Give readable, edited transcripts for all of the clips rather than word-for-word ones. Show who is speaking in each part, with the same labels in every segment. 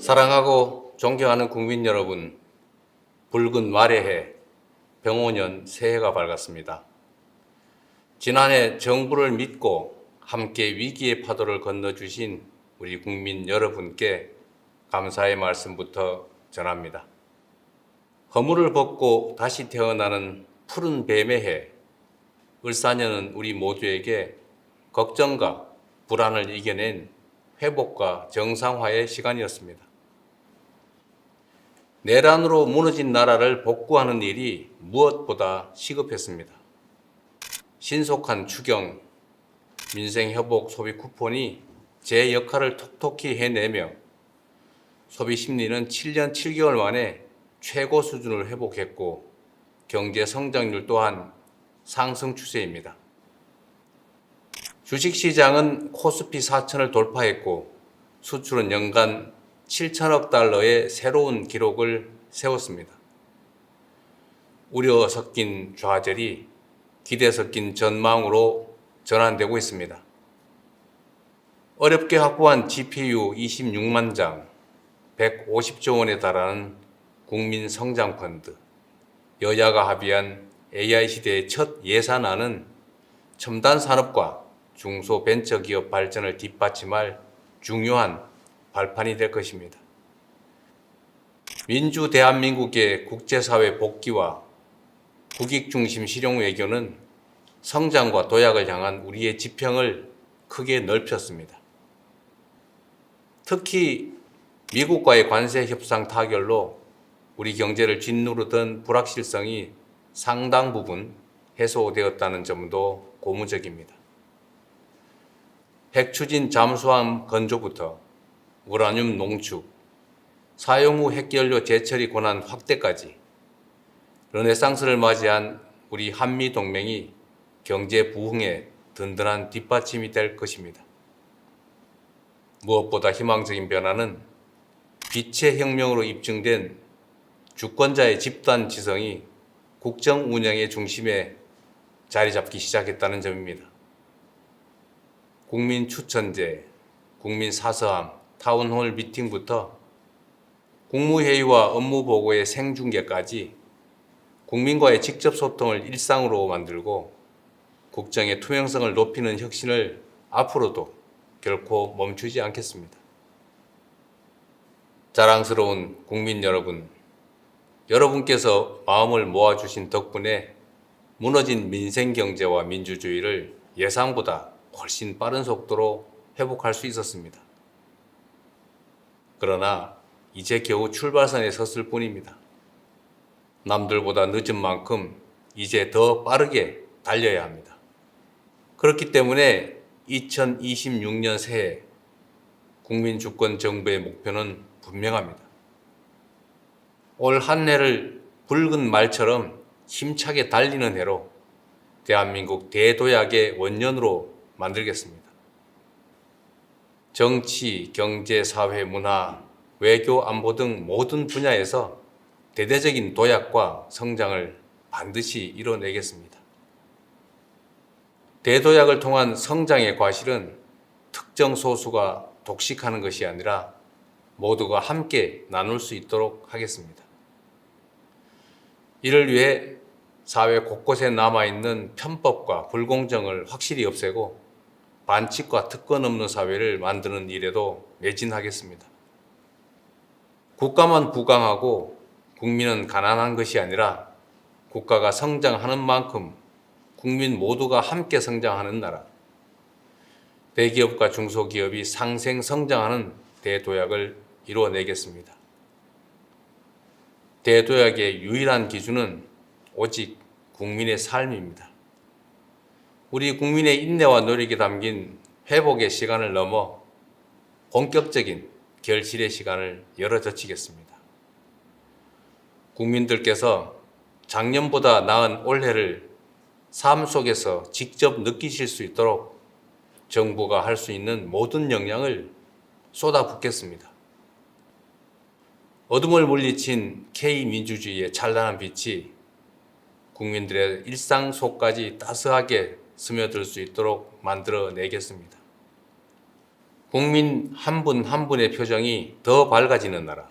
Speaker 1: 사랑하고 존경하는 국민 여러분, 붉은 말의 해, 병오년 새해가 밝았습니다. 지난해 정부를 믿고 함께 위기의 파도를 건너주신 우리 국민 여러분께 감사의 말씀부터 전합니다. 허물을 벗고 다시 태어나는 푸른 뱀의 해, 을사년은 우리 모두에게 걱정과 불안을 이겨낸 회복과 정상화의 시간이었습니다. 내란으로 무너진 나라를 복구하는 일이 무엇보다 시급했습니다. 신속한 추경, 민생회복 소비 쿠폰이 제 역할을 톡톡히 해내며 소비 심리는 7년 7개월 만에 최고 수준을 회복했고 경제 성장률 또한 상승 추세입니다. 주식시장은 코스피 4천을 돌파했고 수출은 연간 7천억 달러의 새로운 기록을 세웠습니다. 우려 섞인 좌절이 기대 섞인 전망으로 전환되고 있습니다. 어렵게 확보한 GPU 26만 장, 150조 원에 달하는 국민성장펀드, 여야가 합의한 AI 시대의 첫 예산안은 첨단 산업과 중소벤처기업 발전을 뒷받침할 중요한 발판이 될 것입니다. 민주 대한민국의 국제사회 복귀와 국익 중심 실용 외교는 성장과 도약을 향한 우리의 지평을 크게 넓혔습니다. 특히 미국과의 관세 협상 타결로 우리 경제를 짓누르던 불확실성이 상당 부분 해소되었다는 점도 고무적입니다. 핵추진 잠수함 건조부터 우라늄 농축, 사용 후 핵연료 재처리 권한 확대까지 르네상스를 맞이한 우리 한미 동맹이 경제 부흥에 든든한 뒷받침이 될 것입니다. 무엇보다 희망적인 변화는 빛의 혁명으로 입증된 주권자의 집단 지성이 국정 운영의 중심에 자리 잡기 시작했다는 점입니다. 국민 추천제, 국민 사서함, 타운홀 미팅부터 국무회의와 업무보고의 생중계까지 국민과의 직접 소통을 일상으로 만들고 국정의 투명성을 높이는 혁신을 앞으로도 결코 멈추지 않겠습니다. 자랑스러운 국민 여러분, 여러분께서 마음을 모아주신 덕분에 무너진 민생경제와 민주주의를 예상보다 훨씬 빠른 속도로 회복할 수 있었습니다. 그러나 이제 겨우 출발선에 섰을 뿐입니다. 남들보다 늦은 만큼 이제 더 빠르게 달려야 합니다. 그렇기 때문에 2026년 새해 국민주권 정부의 목표는 분명합니다. 올 한 해를 붉은 말처럼 힘차게 달리는 해로 대한민국 대도약의 원년으로 만들겠습니다. 정치, 경제, 사회, 문화, 외교, 안보 등 모든 분야에서 대대적인 도약과 성장을 반드시 이뤄내겠습니다. 대도약을 통한 성장의 과실은 특정 소수가 독식하는 것이 아니라 모두가 함께 나눌 수 있도록 하겠습니다. 이를 위해 사회 곳곳에 남아있는 편법과 불공정을 확실히 없애고 반칙과 특권 없는 사회를 만드는 일에도 매진하겠습니다. 국가만 부강하고 국민은 가난한 것이 아니라 국가가 성장하는 만큼 국민 모두가 함께 성장하는 나라, 대기업과 중소기업이 상생 성장하는 대도약을 이루어내겠습니다. 대도약의 유일한 기준은 오직 국민의 삶입니다. 우리 국민의 인내와 노력이 담긴 회복의 시간을 넘어 본격적인 결실의 시간을 열어젖히겠습니다. 국민들께서 작년보다 나은 올해를 삶 속에서 직접 느끼실 수 있도록 정부가 할 수 있는 모든 역량을 쏟아붓겠습니다. 어둠을 물리친 K민주주의의 찬란한 빛이 국민들의 일상 속까지 따스하게 스며들 수 있도록 만들어내겠습니다. 국민 한 분 한 분의 표정이 더 밝아지는 나라,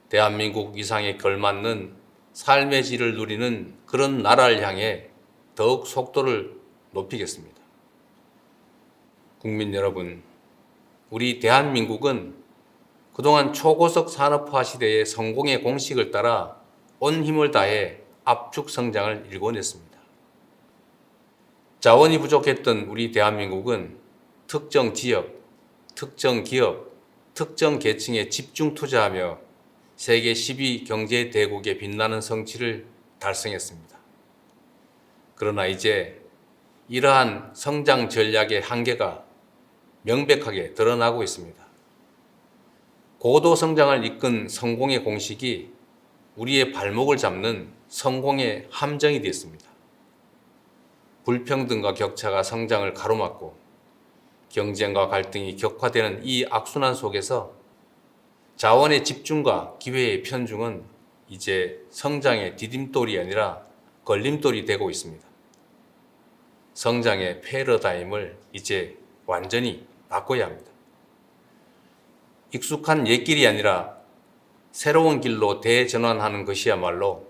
Speaker 1: 대한민국 위상에 걸맞는 삶의 질을 누리는 그런 나라를 향해 더욱 속도를 높이겠습니다. 국민 여러분, 우리 대한민국은 그동안 초고속 산업화 시대의 성공의 공식을 따라 온 힘을 다해 압축 성장을 일궈냈습니다. 자원이 부족했던 우리 대한민국은 특정 지역, 특정 기업, 특정 계층에 집중 투자하며 세계 10위 경제 대국의 빛나는 성취를 달성했습니다. 그러나 이제 이러한 성장 전략의 한계가 명백하게 드러나고 있습니다. 고도 성장을 이끈 성공의 공식이 우리의 발목을 잡는 성공의 함정이 되었습니다. 불평등과 격차가 성장을 가로막고 경쟁과 갈등이 격화되는 이 악순환 속에서 자원의 집중과 기회의 편중은 이제 성장의 디딤돌이 아니라 걸림돌이 되고 있습니다. 성장의 패러다임을 이제 완전히 바꿔야 합니다. 익숙한 옛길이 아니라 새로운 길로 대전환하는 것이야말로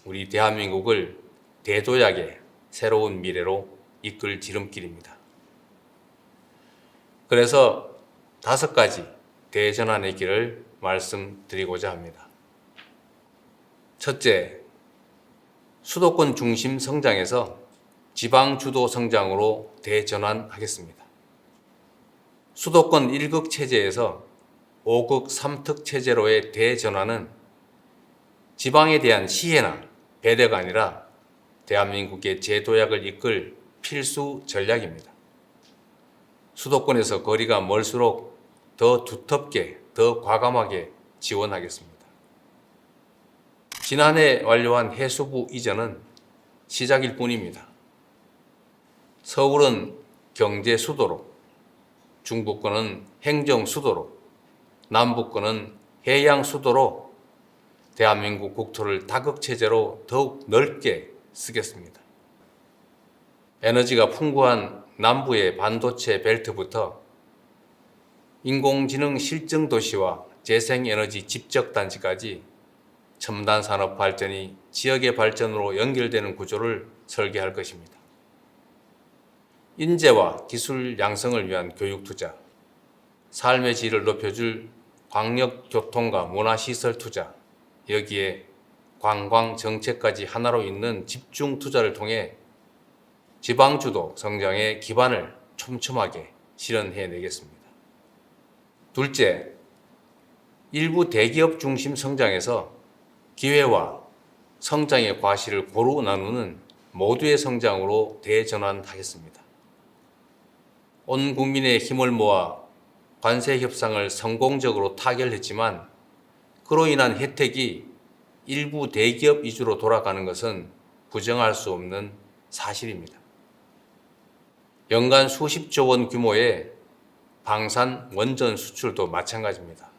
Speaker 1: 우리 대한민국을 대도약의 새로운 미래로 이끌 지름길입니다. 그래서 5가지 대전환의 길을 말씀드리고자 합니다. 첫째, 수도권 중심 성장에서 지방 주도 성장으로 대전환하겠습니다. 수도권 1극 체제에서 5극 3특 체제로의 대전환은 지방에 대한 시혜나 배려가 아니라 대한민국의 재도약을 이끌 필수 전략입니다. 수도권에서 거리가 멀수록 더 두텁게, 더 과감하게 지원하겠습니다. 지난해 완료한 해수부 이전은 시작일 뿐입니다. 서울은 경제 수도로, 중부권은 행정 수도로, 남부권은 해양 수도로 대한민국 국토를 다극체제로 더욱 넓게 쓰겠습니다. 에너지가 풍부한 남부의 반도체 벨트부터 인공지능 실증 도시와 재생에너지 집적단지까지 첨단 산업 발전이 지역의 발전으로 연결되는 구조를 설계할 것입니다. 인재와 기술 양성을 위한 교육 투자, 삶의 질을 높여줄 광역교통과 문화시설 투자, 여기에 관광 정책까지 하나로 잇는 집중 투자를 통해 지방주도 성장의 기반을 촘촘하게 실현해내겠습니다. 둘째, 일부 대기업 중심 성장에서 기회와 성장의 과실을 고루 나누는 모두의 성장으로 대전환하겠습니다. 온 국민의 힘을 모아 관세 협상을 성공적으로 타결했지만 그로 인한 혜택이 일부 대기업 위주로 돌아가는 것은 부정할 수 없는 사실입니다. 연간 수십조 원 규모의 방산 원전 수출도 마찬가지입니다.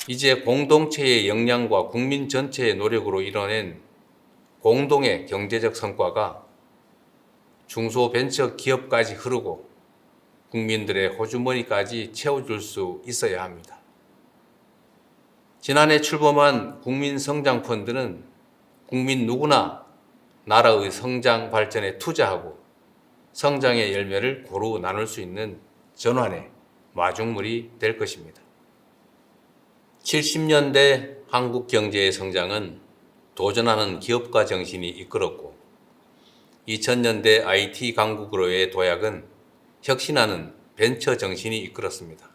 Speaker 1: 이제 공동체의 역량과 국민 전체의 노력으로 이뤄낸 공동의 경제적 성과가 중소벤처 기업까지 흐르고 국민들의 호주머니까지 채워줄 수 있어야 합니다. 지난해 출범한 국민성장펀드는 국민 누구나 나라의 성장 발전에 투자하고 성장의 열매를 고루 나눌 수 있는 전환의 마중물이 될 것입니다. 70년대 한국 경제의 성장은 도전하는 기업가 정신이 이끌었고 2000년대 IT 강국으로의 도약은 혁신하는 벤처 정신이 이끌었습니다.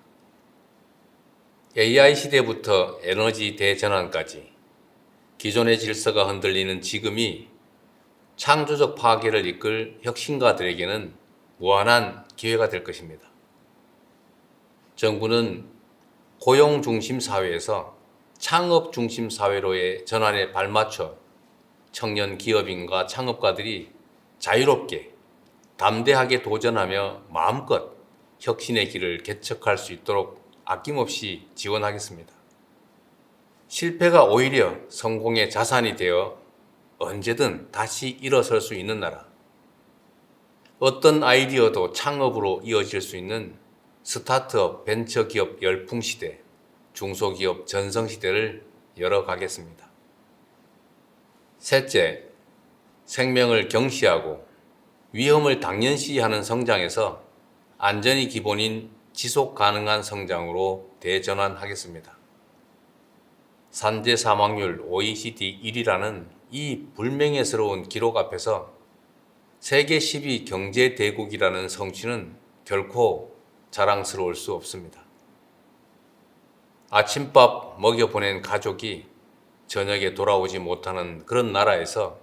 Speaker 1: AI 시대부터 에너지 대전환까지 기존의 질서가 흔들리는 지금이 창조적 파괴를 이끌 혁신가들에게는 무한한 기회가 될 것입니다. 정부는 고용 중심 사회에서 창업 중심 사회로의 전환에 발맞춰 청년 기업인과 창업가들이 자유롭게 담대하게 도전하며 마음껏 혁신의 길을 개척할 수 있도록 아낌없이 지원하겠습니다. 실패가 오히려 성공의 자산이 되어 언제든 다시 일어설 수 있는 나라, 어떤 아이디어도 창업으로 이어질 수 있는 스타트업 벤처기업 열풍시대, 중소기업 전성시대를 열어가겠습니다. 셋째, 생명을 경시하고 위험을 당연시하는 성장에서 안전이 기본인 지속 가능한 성장으로 대전환하겠습니다. 산재 사망률 OECD 1위라는 이 불명예스러운 기록 앞에서 세계 10위 경제 대국이라는 성취는 결코 자랑스러울 수 없습니다. 아침밥 먹여보낸 가족이 저녁에 돌아오지 못하는 그런 나라에서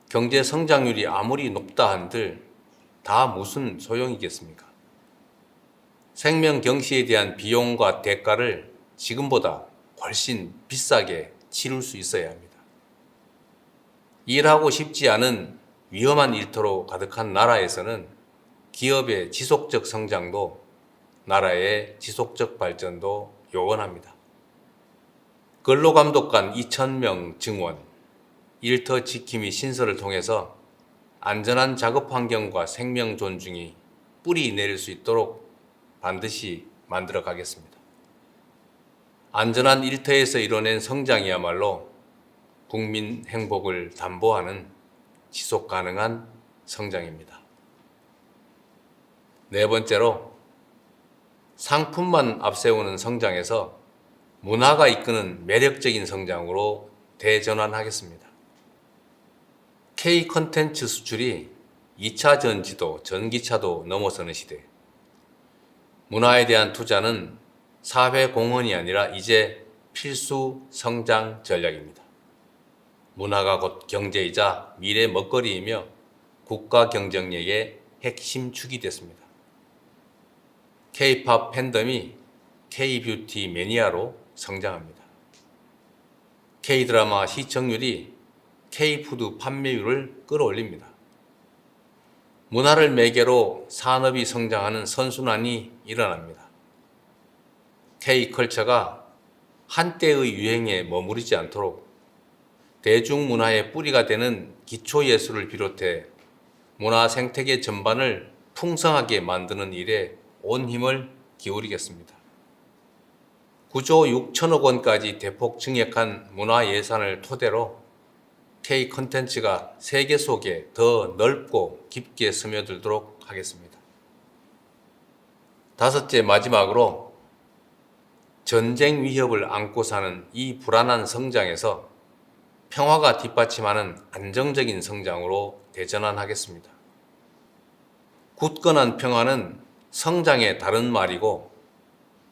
Speaker 1: 경제 성장률이 아무리 높다 한들 다 무슨 소용이겠습니까? 생명 경시에 대한 비용과 대가를 지금보다 훨씬 비싸게 치를 수 있어야 합니다. 일하고 싶지 않은 위험한 일터로 가득한 나라에서는 기업의 지속적 성장도 나라의 지속적 발전도 요원합니다. 근로감독관 2,000명 증원, 일터 지킴이 신설을 통해서 안전한 작업 환경과 생명 존중이 뿌리 내릴 수 있도록 반드시 만들어 가겠습니다. 안전한 일터에서 이뤄낸 성장이야말로 국민 행복을 담보하는 지속 가능한 성장입니다. 네 번째로, 상품만 앞세우는 성장에서 문화가 이끄는 매력적인 성장으로 대전환하겠습니다. K 콘텐츠 수출이 2차 전지도 전기차도 넘어서는 시대. 문화에 대한 투자는 사회 공헌이 아니라 이제 필수 성장 전략입니다. 문화가 곧 경제이자 미래 먹거리이며 국가 경쟁력의 핵심 축이 됐습니다. K-팝 팬덤이 K-뷰티 매니아로 성장합니다. K-드라마 시청률이 K-푸드 판매율을 끌어올립니다. 문화를 매개로 산업이 성장하는 선순환이 일어납니다. K-컬처가 한때의 유행에 머무르지 않도록 대중문화의 뿌리가 되는 기초예술을 비롯해 문화 생태계 전반을 풍성하게 만드는 일에 온 힘을 기울이겠습니다. 9조 6천억 원까지 대폭 증액한 문화 예산을 토대로 K 콘텐츠가 세계 속에 더 넓고 깊게 스며들도록 하겠습니다. 다섯째, 마지막으로 전쟁 위협을 안고 사는 이 불안한 성장에서 평화가 뒷받침하는 안정적인 성장으로 대전환하겠습니다. 굳건한 평화는 성장의 다른 말이고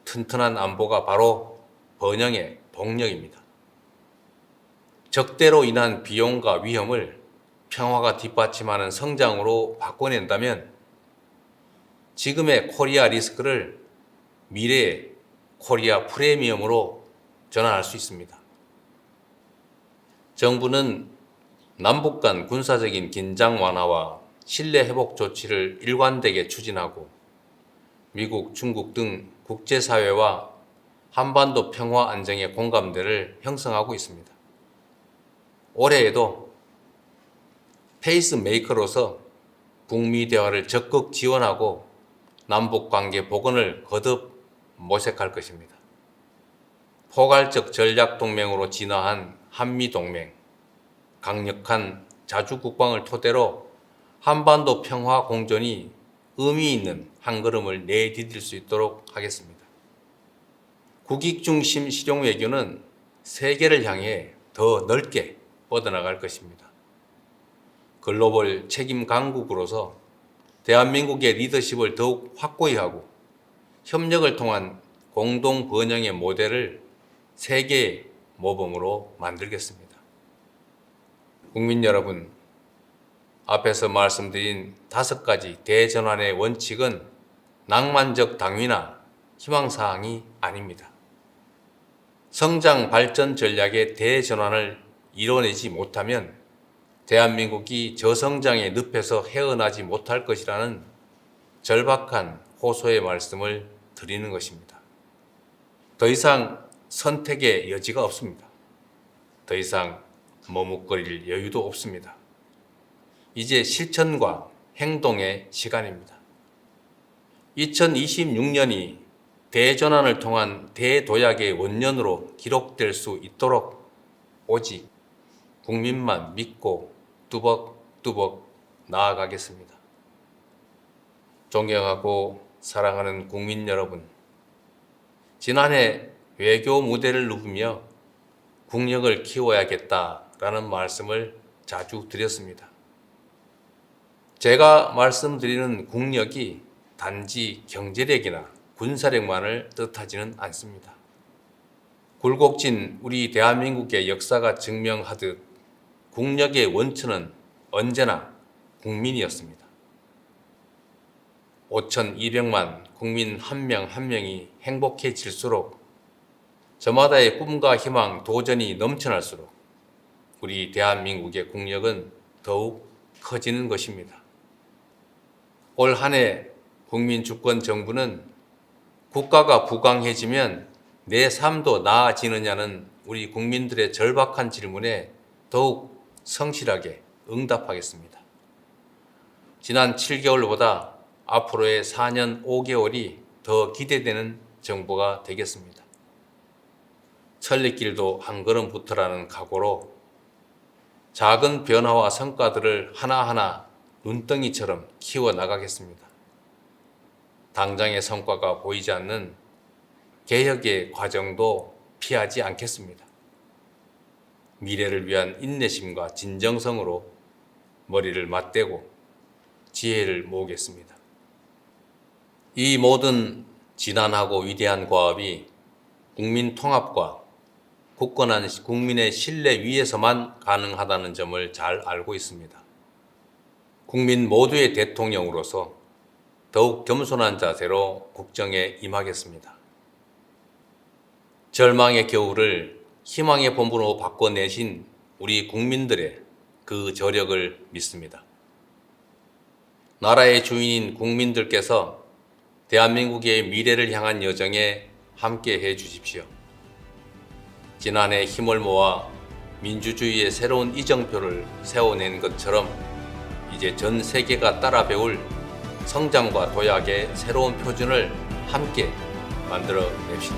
Speaker 1: 튼튼한 안보가 바로 번영의 동력입니다. 적대로 인한 비용과 위험을 평화가 뒷받침하는 성장으로 바꿔낸다면 지금의 코리아 리스크를 미래의 코리아 프리미엄으로 전환할 수 있습니다. 정부는 남북 간 군사적인 긴장 완화와 신뢰 회복 조치를 일관되게 추진하고 미국, 중국 등 국제사회와 한반도 평화 안정의 공감대를 형성하고 있습니다. 올해에도 페이스메이커로서 북미 대화를 적극 지원하고 남북 관계 복원을 거듭 모색할 것입니다. 포괄적 전략 동맹으로 진화한 한미 동맹, 강력한 자주 국방을 토대로 한반도 평화 공존이 의미 있는 한 걸음을 내디딜 수 있도록 하겠습니다. 국익 중심 실용 외교는 세계를 향해 더 넓게 뻗어나갈 것입니다. 글로벌 책임 강국으로서 대한민국의 리더십을 더욱 확고히 하고 협력을 통한 공동 번영의 모델을 세계의 모범으로 만들겠습니다. 국민 여러분, 앞에서 말씀드린 5가지 대전환의 원칙은 낭만적 당위나 희망사항이 아닙니다. 성장 발전 전략의 대전환을 이뤄내지 못하면 대한민국이 저성장의 늪에서 헤어나지 못할 것이라는 절박한 호소의 말씀을 드리는 것입니다. 더 이상 선택의 여지가 없습니다. 더 이상 머뭇거릴 여유도 없습니다. 이제 실천과 행동의 시간입니다. 2026년이 대전환을 통한 대도약의 원년으로 기록될 수 있도록 오직 국민만 믿고 뚜벅뚜벅 나아가겠습니다. 존경하고 사랑하는 국민 여러분, 지난해 외교 무대를 누비며 국력을 키워야겠다라는 말씀을 자주 드렸습니다. 제가 말씀드리는 국력이 단지 경제력이나 군사력만을 뜻하지는 않습니다. 굴곡진 우리 대한민국의 역사가 증명하듯 국력의 원천은 언제나 국민이었습니다. 5,200만 국민 한 명 한 명이 행복해질수록 저마다의 꿈과 희망, 도전이 넘쳐날수록 우리 대한민국의 국력은 더욱 커지는 것입니다. 올 한 해 국민주권정부는 국가가 부강해지면 내 삶도 나아지느냐는 우리 국민들의 절박한 질문에 더욱 성실하게 응답하겠습니다. 지난 7개월보다 앞으로의 4년 5개월이 더 기대되는 정부가 되겠습니다. 천리길도 한 걸음부터라는 각오로 작은 변화와 성과들을 하나하나 눈덩이처럼 키워나가겠습니다. 당장의 성과가 보이지 않는 개혁의 과정도 피하지 않겠습니다. 미래를 위한 인내심과 진정성으로 머리를 맞대고 지혜를 모으겠습니다. 이 모든 진한하고 위대한 과업이 국민 통합과 굳건한 국민의 신뢰 위에서만 가능하다는 점을 잘 알고 있습니다. 국민 모두의 대통령으로서 더욱 겸손한 자세로 국정에 임하겠습니다. 절망의 겨울을 희망의 봄으로 바꿔내신 우리 국민들의 그 저력을 믿습니다. 나라의 주인인 국민들께서 대한민국의 미래를 향한 여정에 함께 해 주십시오. 지난해 힘을 모아 민주주의의 새로운 이정표를 세워낸 것처럼 이제 전 세계가 따라 배울 성장과 도약의 새로운 표준을 함께 만들어 냅시다.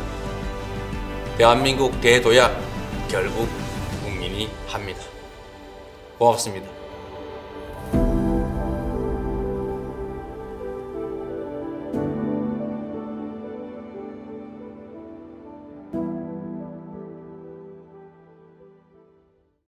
Speaker 1: 대한민국 대도약 결국 국민이 합니다. 고맙습니다.